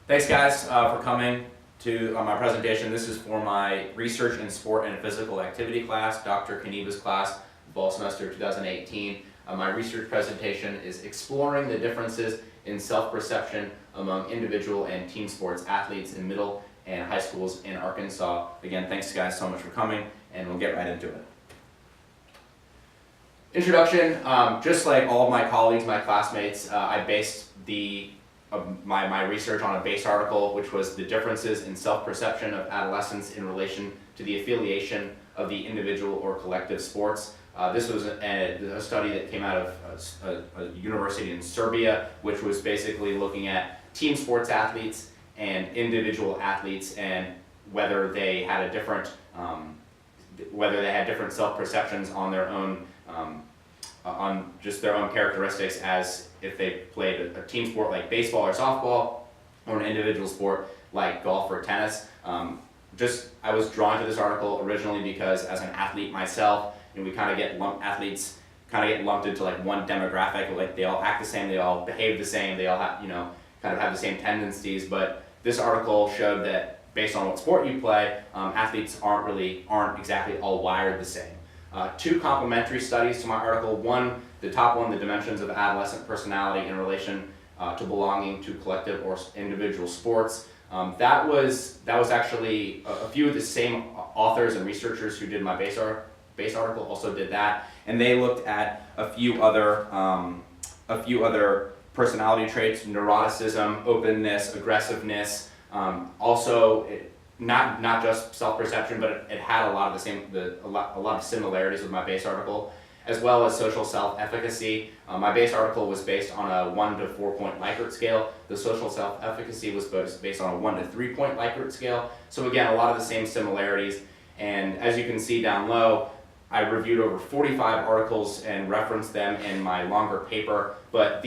Thanks guys for coming to my presentation. This is for my Research in Sport and Physical Activity class, Dr. Kanyiba's class, fall semester 2018. My research presentation is exploring the differences in self-perception among individual and team sports athletes in middle and high schools in Arkansas. Again, thanks guys so much for coming, and we'll get right into it. Introduction, just like all of my colleagues, my classmates, I based my research on a base article, which was the differences in self-perception of adolescents in relation to the affiliation of the individual or collective sports. This was a study that came out of a university in Serbia, which was basically looking at team sports athletes and individual athletes and whether they had different self-perceptions on their own on just their own characteristics, as if they played a team sport like baseball or softball, or an individual sport like golf or tennis. I was drawn to this article originally because as an athlete myself, we kind of get athletes kind of get lumped into like one demographic, like they all act the same, they all behave the same, they all have, kind of have the same tendencies. But this article showed that based on what sport you play, athletes aren't exactly all wired the same. Two complementary studies to my article. One, the top one, the dimensions of adolescent personality in relation to belonging to collective or individual sports. That was actually a few of the same authors and researchers who did my base article also did that, and they looked at a few other personality traits: neuroticism, openness, aggressiveness. Not just self-perception, but it had a lot of similarities with my base article, as well as social self-efficacy. My base article was based on a 1 to 4 point Likert scale. The social self-efficacy was based on a 1 to 3 point Likert scale. So again, a lot of the same similarities. And as you can see down low, I reviewed over 45 articles and referenced them in my longer paper. But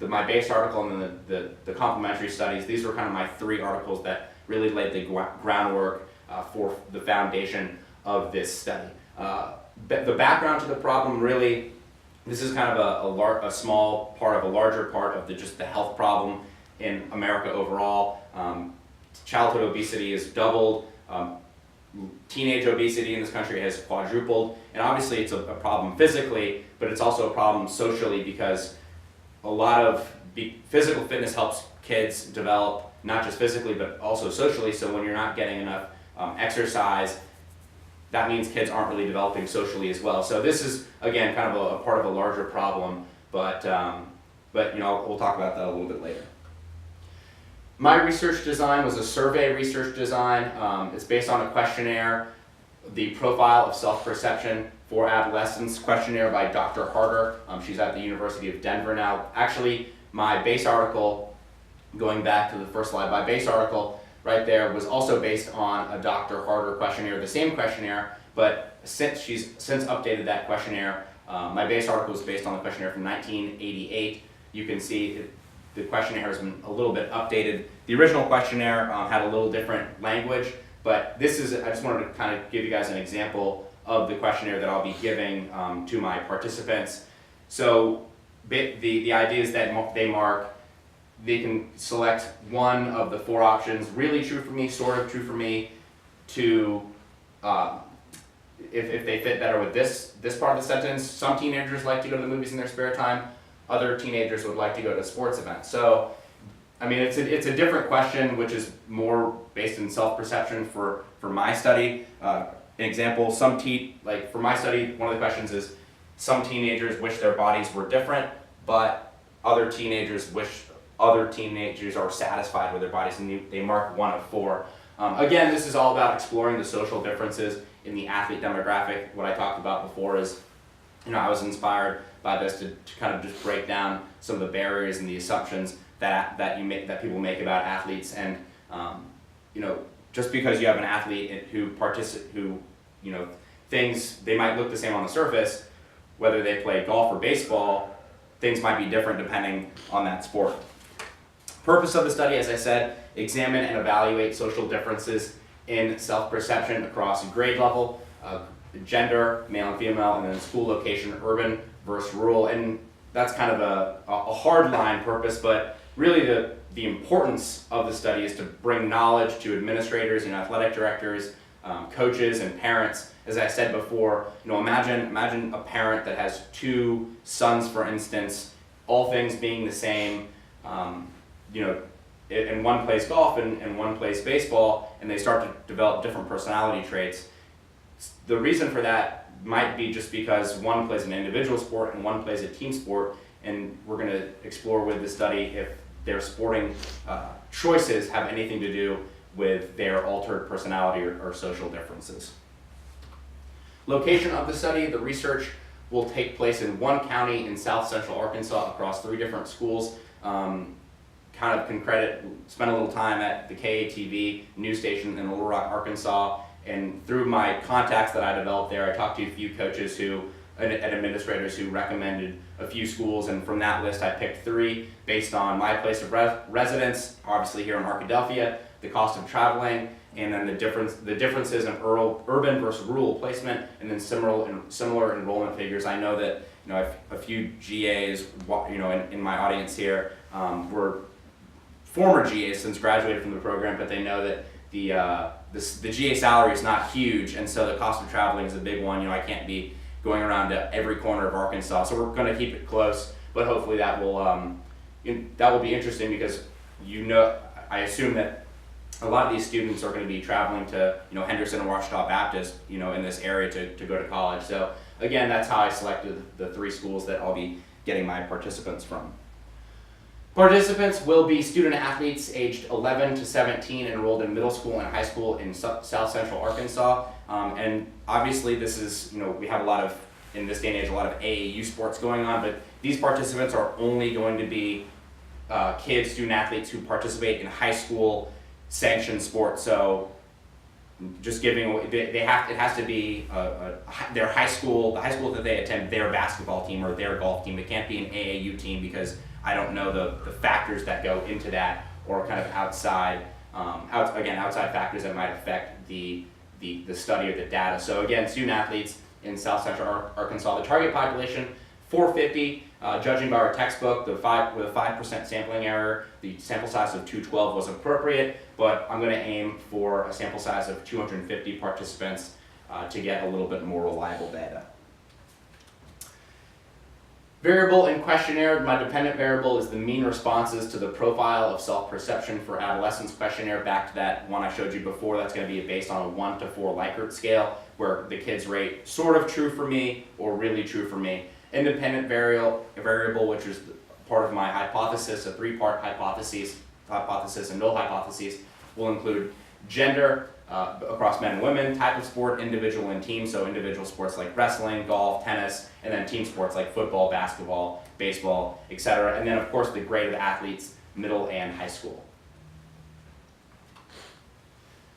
my base article and then the complementary studies, these were kind of my three articles that really laid the groundwork for the foundation of this study. The background to the problem, really, this is kind of a small part of a larger part of just the health problem in America overall. Childhood obesity has doubled. Teenage obesity in this country has quadrupled. And obviously it's a problem physically, but it's also a problem socially, because a lot of physical fitness helps kids develop not just physically, but also socially. So when you're not getting enough exercise, that means kids aren't really developing socially as well. So this is, again, kind of a part of a larger problem, but we'll talk about that a little bit later. My research design was a survey research design. It's based on a questionnaire, the Profile of Self-Perception for Adolescents questionnaire by Dr. Harder. She's at the University of Denver now. Actually, my base article, going back to the first slide, my base article right there was also based on a Dr. Harder questionnaire, the same questionnaire, but since she's updated that questionnaire, my base article was based on the questionnaire from 1988. You can see the questionnaire has been a little bit updated. The original questionnaire had a little different language, but I just wanted to kind of give you guys an example of the questionnaire that I'll be giving to my participants. So the idea is that they can select one of the four options: really true for me, sort of true for me, to if they fit better with this part of the sentence. Some teenagers like to go to the movies in their spare time. Other teenagers would like to go to sports events. So, I mean, it's a different question, which is more based in self-perception for my study. An example, for my study, one of the questions is, some teenagers wish their bodies were different, but other teenagers are satisfied with their bodies, and they mark 1 of 4. Again, this is all about exploring the social differences in the athlete demographic. What I talked about before is, I was inspired by this to kind of just break down some of the barriers and the assumptions that people make about athletes. And just because you have an athlete things, they might look the same on the surface, whether they play golf or baseball, things might be different depending on that sport. Purpose of the study, as I said, examine and evaluate social differences in self-perception across grade level, gender, male and female, and then school location, urban versus rural. And that's kind of a hard line purpose, but really the importance of the study is to bring knowledge to administrators, athletic directors, coaches, and parents. As I said before, imagine a parent that has two sons, for instance, all things being the same. And one plays golf and one plays baseball, and they start to develop different personality traits. The reason for that might be just because one plays an individual sport and one plays a team sport, and we're going to explore with the study if their sporting choices have anything to do with their altered personality or social differences. Location of the study: the research will take place in one county in south central Arkansas across 3 different schools. Spend a little time at the KATV news station in Little Rock, Arkansas, and through my contacts that I developed there, I talked to a few coaches and administrators who recommended a few schools, and from that list I picked 3 based on my place of residence, obviously here in Arkadelphia, the cost of traveling, and then the differences in urban versus rural placement, and then similar enrollment figures. I know that a few GAs in my audience here were former GAs since graduated from the program, but they know that the GA salary is not huge, and so the cost of traveling is a big one. I can't be going around to every corner of Arkansas, so we're going to keep it close, but hopefully that will be interesting, because I assume that a lot of these students are going to be traveling to Henderson and Ouachita Baptist in this area to go to college. So again, that's how I selected the 3 schools that I'll be getting my participants from. Participants will be student athletes aged 11 to 17 enrolled in middle school and high school in south central Arkansas. And obviously this is, we have in this day and age, a lot of AAU sports going on, but these participants are only going to be student athletes who participate in high school sanctioned sports. So just giving, it has to be their high school, the high school that they attend, their basketball team or their golf team. It can't be an AAU team, because I don't know the factors that go into that, or kind of outside factors that might affect the study or the data. So again, student athletes in south central Arkansas, the target population 450, judging by our textbook, with a 5% sampling error, the sample size of 212 was appropriate, but I'm going to aim for a sample size of 250 participants to get a little bit more reliable data. Variable in questionnaire: my dependent variable is the mean responses to the profile of self-perception for adolescence questionnaire. Back to that one I showed you before, that's going to be based on a 1 to 4 Likert scale, where the kids rate sort of true for me or really true for me. Independent variable, which is part of my hypothesis, a 3-part hypothesis and null hypotheses, will include gender across men and women, type of sport, individual and team, so individual sports like wrestling, golf, tennis, and then team sports like football, basketball, baseball, etc. And then of course the grade of the athletes, middle and high school.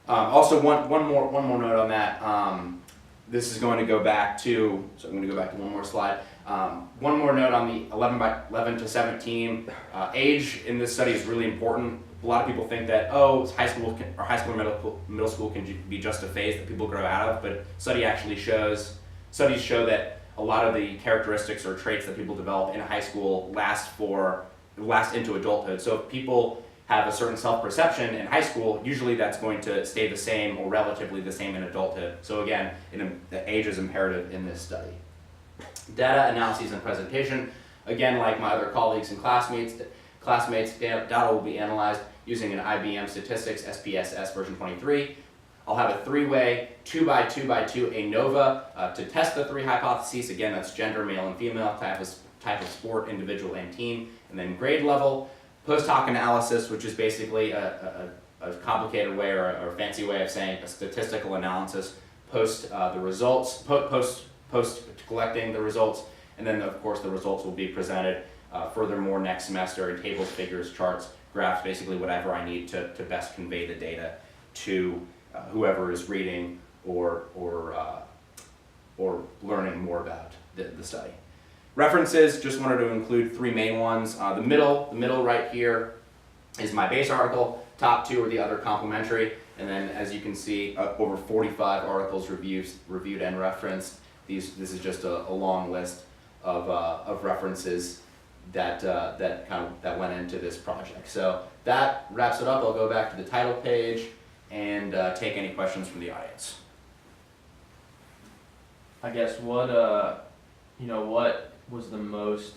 Also one more note on that. This is going to go back to, so I'm going to go back to one more slide. One more note on the 11 to 17. Age in this study is really important. A lot of people think that, high school or middle school can be just a phase that people grow out of, but studies show that a lot of the characteristics or traits that people develop in high school last into adulthood. So if people have a certain self-perception in high school, usually that's going to stay the same or relatively the same in adulthood. So again, the age is imperative in this study. Data analyses and presentation. Again, like my other colleagues and classmates, data will be analyzed using an IBM Statistics SPSS version 23. I'll have a 3-way, 2x2x2 ANOVA to test the 3 hypotheses. Again, that's gender, male and female, type of sport, individual and team, and then grade level. Post hoc analysis, which is basically a complicated way or a fancy way of saying a statistical analysis post the results, post collecting the results, and then of course the results will be presented furthermore next semester in tables, figures, charts, graphs, basically whatever I need to best convey the data to whoever is reading or learning more about the study. References, just wanted to include 3 main ones. The middle right here is my base article. Top 2 are the other complementary, and then as you can see, over 45 articles reviewed and referenced. This is just a long list of references that went into this project. So that wraps it up. I'll go back to the title page and take any questions from the audience. I guess what was the most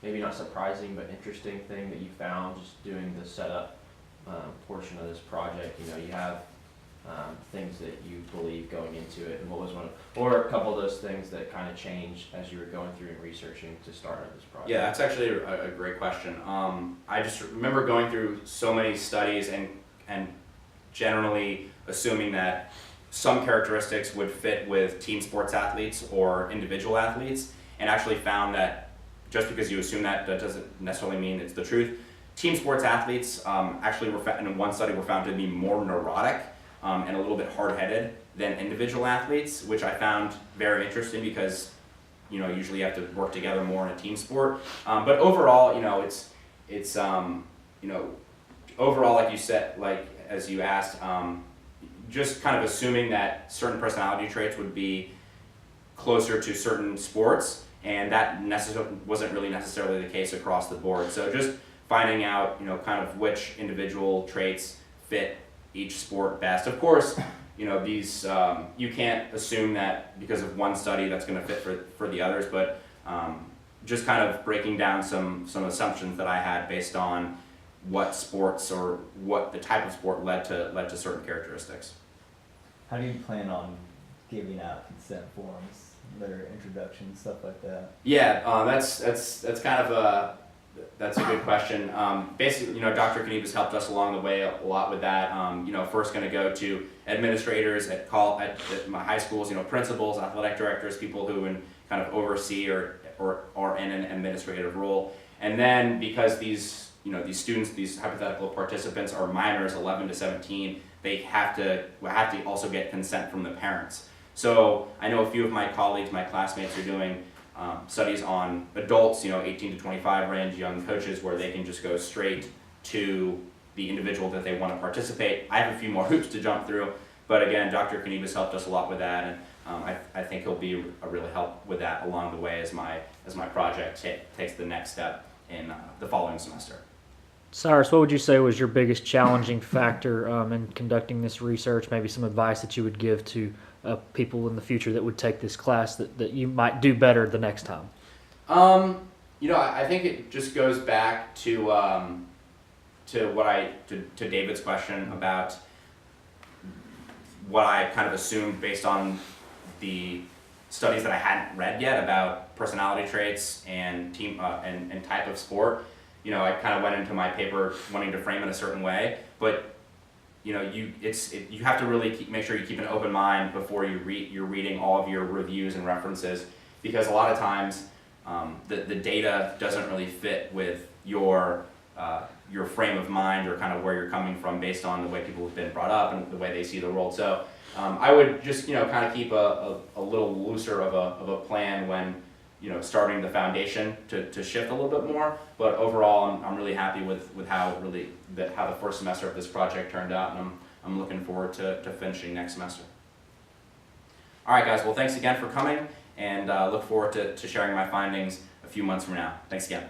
maybe not surprising but interesting thing that you found just doing the setup portion of this project? You have things that you believe going into it, and what was one or a couple of those things that kind of changed as you were going through and researching to start on this project? Yeah, that's actually a great question. I just remember going through so many studies and generally assuming that some characteristics would fit with team sports athletes or individual athletes, and actually found that just because you assume that doesn't necessarily mean it's the truth. Team sports athletes actually in one study were found to be more neurotic and a little bit hard-headed than individual athletes, which I found very interesting because usually you have to work together more in a team sport. But overall, it's overall, like you said, like as you asked, just kind of assuming that certain personality traits would be closer to certain sports, and that wasn't really necessarily the case across the board. So just finding out, kind of which individual traits fit each sport best. Of course, these you can't assume that because of one study that's going to fit for the others, but just kind of breaking down some assumptions that I had based on what sports or what the type of sport led to certain characteristics. How do you plan on giving out consent forms, their introduction, stuff like that? Yeah, that's kind of that's a good question. Basically, Dr. Kanyiba's helped us along the way a lot with that. First going to go to administrators at my high schools, principals, athletic directors, people who kind of oversee or are in an administrative role. And then because these students, these hypothetical participants are minors, 11 to 17, they have to also get consent from the parents. So I know a few of my colleagues, my classmates are doing studies on adults, 18 to 25 range, young coaches, where they can just go straight to the individual that they want to participate. I have a few more hoops to jump through, but again, Dr. Kanyiba's helped us a lot with that, and I think he'll be a real help with that along the way as my project takes the next step in the following semester. Cyrus, what would you say was your biggest challenging factor in conducting this research? Maybe some advice that you would give to people in the future that would take this class that you might do better the next time? I think it just goes back to David's question about what I kind of assumed based on the studies that I hadn't read yet about personality traits and team and type of sport. I kind of went into my paper wanting to frame it a certain way, but you have to really make sure you keep an open mind before you're reading all of your reviews and references, because a lot of times the data doesn't really fit with your frame of mind or kind of where you're coming from based on the way people have been brought up and the way they see the world. So I would just kind of keep a little looser of a plan when starting the foundation to shift a little bit more. But overall, I'm really happy with how the first semester of this project turned out, and I'm looking forward to finishing next semester. All right, guys. Well, thanks again for coming, and look forward to sharing my findings a few months from now. Thanks again.